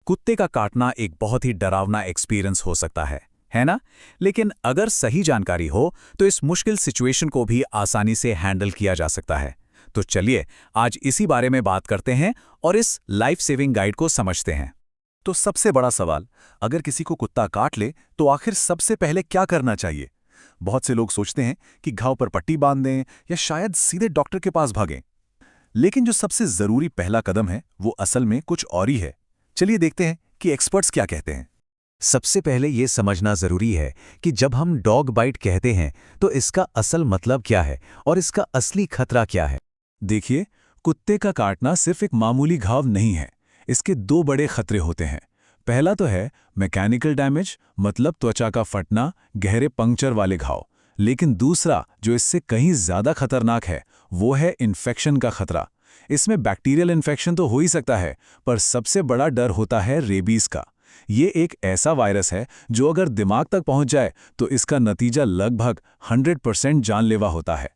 कुत्ते का काटना एक बहुत ही डरावना एक्सपीरियंस हो सकता है ना? लेकिन अगर सही जानकारी हो तो इस मुश्किल सिचुएशन को भी आसानी से हैंडल किया जा सकता है। तो चलिए आज इसी बारे में बात करते हैं और इस लाइफ सेविंग गाइड को समझते हैं। तो सबसे बड़ा सवाल, अगर किसी को कुत्ता काट ले तो आखिर सबसे पहले क्या करना चाहिए? बहुत से लोग सोचते हैं कि घाव पर पट्टी बांध दें या शायद सीधे डॉक्टर के पास भागें। लेकिन जो सबसे जरूरी पहला कदम है वो असल में कुछ और ही है। चलिए देखते हैं कि एक्सपर्ट्स क्या कहते हैं। सबसे पहले ये समझना जरूरी है कि जब हम डॉग बाइट कहते हैं तो इसका असल मतलब क्या है और इसका असली खतरा क्या है। देखिए, कुत्ते का काटना सिर्फ एक मामूली घाव नहीं है। इसके दो बड़े खतरे होते हैं। पहला तो है मैकेनिकल डैमेज, मतलब त्वचा का फटना, गहरे पंक्चर वाले घाव। लेकिन दूसरा, जो इससे कहीं ज्यादा खतरनाक है, वो है इन्फेक्शन का खतरा। इसमें बैक्टीरियल इन्फेक्शन तो हो ही सकता है, पर सबसे बड़ा डर होता है रेबीज का। ये एक ऐसा वायरस है जो अगर दिमाग तक पहुंच जाए तो इसका नतीजा लगभग 100% जानलेवा होता है।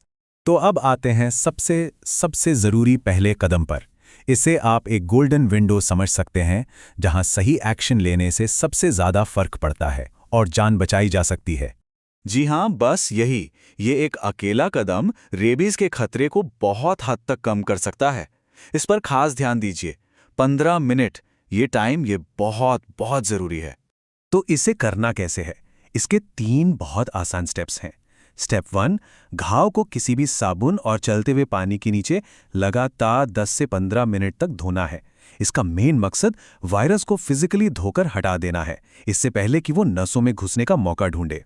तो अब आते हैं सबसे ज़रूरी पहले कदम पर। इसे आप एक गोल्डन विंडो समझ सकते हैं, जहां सही एक्शन लेने से सबसे ज़्यादा फर्क पड़ता है और जान बचाई जा सकती है। जी हाँ, बस यही। ये एक अकेला कदम रेबीज के खतरे को बहुत हद तक कम कर सकता है। इस पर खास ध्यान दीजिए। 15 मिनट, ये टाइम ये बहुत बहुत ज़रूरी है। तो इसे करना कैसे है? इसके 3 बहुत आसान स्टेप्स हैं। स्टेप 1, घाव को किसी भी साबुन और चलते हुए पानी के नीचे लगातार 10 से 15 मिनट तक धोना है। इसका मेन मकसद वायरस को फिजिकली धोकर हटा देना है, इससे पहले कि वो नसों में घुसने का मौका ढूंढे।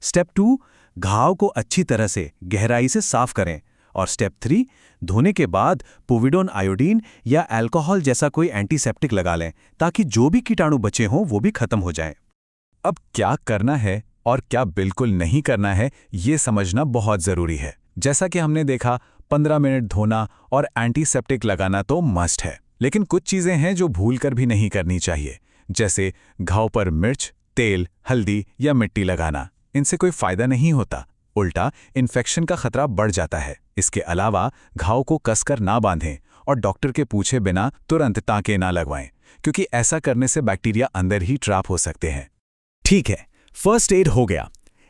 स्टेप 2, घाव को अच्छी तरह से गहराई से साफ करें। और स्टेप 3, धोने के बाद पोविडोन आयोडीन या अल्कोहल जैसा कोई एंटीसेप्टिक लगा लें, ताकि जो भी कीटाणु बचे हों वो भी खत्म हो जाएं। अब क्या करना है और क्या बिल्कुल नहीं करना है, ये समझना बहुत जरूरी है। जैसा कि हमने देखा, 15 मिनट धोना और एंटीसेप्टिक लगाना तो मस्ट है। लेकिन कुछ चीजें हैं जो भूलकर भी नहीं करनी चाहिए, जैसे घाव पर मिर्च, तेल, हल्दी या मिट्टी लगाना। इनसे कोई फायदा नहीं होता, उल्टा इन्फेक्शन का खतरा बढ़ जाता है। इसके अलावा घाव को कसकर ना बांधें और डॉक्टर के पूछे बिना तुरंत टाँके ना लगवाएं, क्योंकि ऐसा करने से बैक्टीरिया अंदर ही ट्रैप हो सकते हैं। ठीक है, फर्स्ट एड हो गया।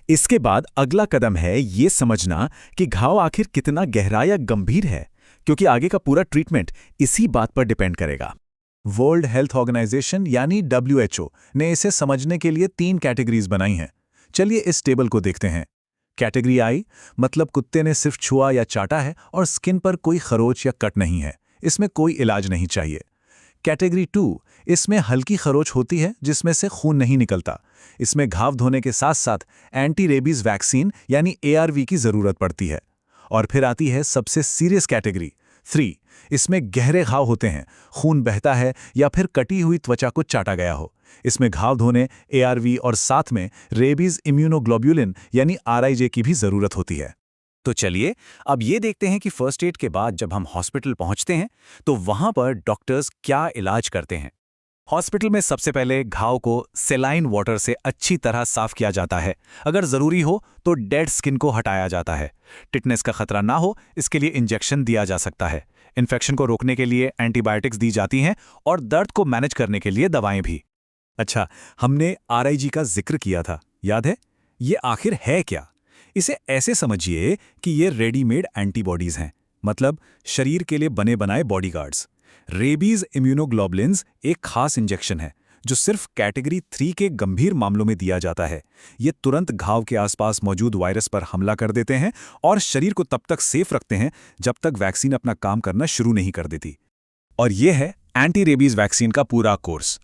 इसके बाद अगला कदम है ये समझना कि घाव आखिर कितना गहरा या गंभीर है, क्योंकि आगे का पूरा ट्रीटमेंट इसी बात पर डिपेंड करेगा। वर्ल्ड हेल्थ ऑर्गेनाइजेशन यानी WHO ने इसे समझने के लिए 3 कैटेगरीज बनाई हैं। चलिए इस टेबल को देखते हैं। कैटेगरी आई मतलब कुत्ते ने सिर्फ छुआ या चाटा है और स्किन पर कोई खरोच या कट नहीं है, इसमें कोई इलाज नहीं चाहिए। कैटेगरी 2, इसमें हल्की खरोच होती है जिसमें से खून नहीं निकलता। इसमें घाव धोने के साथ साथ एंटी रेबीज वैक्सीन यानी ARV की जरूरत पड़ती है। और फिर आती है सबसे सीरियस कैटेगरी 3, इसमें गहरे घाव होते हैं, खून बहता है या फिर कटी हुई त्वचा को चाटा गया हो। इसमें घाव धोने ARV और साथ में रेबीज इम्यूनोग्लोब्युलिन यानी RIJ की भी जरूरत होती है। तो चलिए अब ये देखते हैं कि फर्स्ट एड के बाद जब हम हॉस्पिटल पहुंचते हैं तो वहां पर डॉक्टर्स क्या इलाज करते हैं। हॉस्पिटल में सबसे पहले घाव को सेलाइन वाटर से अच्छी तरह साफ किया जाता है। अगर जरूरी हो तो डेड स्किन को हटाया जाता है। टिटनेस का खतरा ना हो इसके लिए इंजेक्शन दिया जा सकता है। इन्फेक्शन को रोकने के लिए एंटीबायोटिक्स दी जाती हैं और दर्द को मैनेज करने के लिए दवाएं भी। अच्छा, हमने RIG का जिक्र किया था, याद है? ये आखिर है क्या? इसे ऐसे समझिए कि ये रेडीमेड एंटीबॉडीज हैं, मतलब शरीर के लिए बने बनाए बॉडीगार्ड्स। रेबीज इम्यूनोग्लोबुलिन्स एक खास इंजेक्शन है जो सिर्फ कैटेगरी 3 के गंभीर मामलों में दिया जाता है। ये तुरंत घाव के आसपास मौजूद वायरस पर हमला कर देते हैं और शरीर को तब तक सेफ रखते हैं जब तक वैक्सीन अपना काम करना शुरू नहीं कर देती। और ये है एंटी रेबीज वैक्सीन का पूरा कोर्स।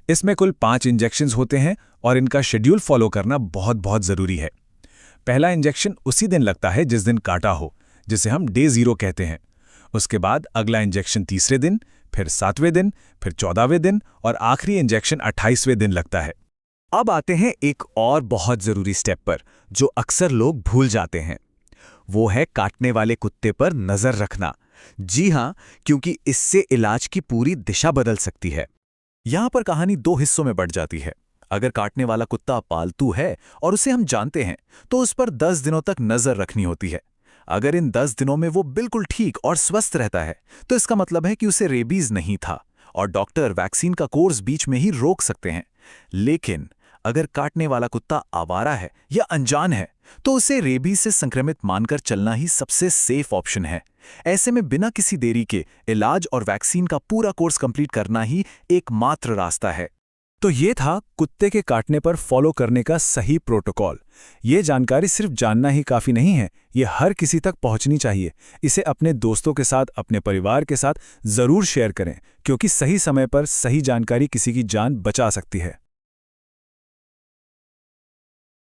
इसमें कुल 5 इंजेक्शंस होते हैं और इनका शेड्यूल फॉलो करना बहुत बहुत ज़रूरी है। पहला इंजेक्शन उसी दिन लगता है जिस दिन काटा हो, जिसे हम डे 0 कहते हैं। उसके बाद अगला इंजेक्शन 3रे दिन, फिर 7वें दिन, फिर 14वें दिन और आखिरी इंजेक्शन 28वें दिन लगता है। अब आते हैं एक और बहुत ज़रूरी स्टेप पर जो अक्सर लोग भूल जाते हैं। वो है काटने वाले कुत्ते पर नज़र रखना। जी हाँ, क्योंकि इससे इलाज की पूरी दिशा बदल सकती है। यहाँ पर कहानी 2 हिस्सों में बँट जाती है। अगर काटने वाला कुत्ता पालतू है और उसे हम जानते हैं तो उस पर 10 दिनों तक नज़र रखनी होती है। अगर इन 10 दिनों में वो बिल्कुल ठीक और स्वस्थ रहता है तो इसका मतलब है कि उसे रेबीज नहीं था और डॉक्टर वैक्सीन का कोर्स बीच में ही रोक सकते हैं। लेकिन अगर काटने वाला कुत्ता आवारा है या अनजान है, तो उसे रेबीज से संक्रमित मानकर चलना ही सबसे सेफ ऑप्शन है। ऐसे में बिना किसी देरी के इलाज और वैक्सीन का पूरा कोर्स कंप्लीट करना ही एकमात्र रास्ता है। तो ये था कुत्ते के काटने पर फॉलो करने का सही प्रोटोकॉल। ये जानकारी सिर्फ जानना ही काफ़ी नहीं है, ये हर किसी तक पहुंचनी चाहिए। इसे अपने दोस्तों के साथ, अपने परिवार के साथ ज़रूर शेयर करें, क्योंकि सही समय पर सही जानकारी किसी की जान बचा सकती है।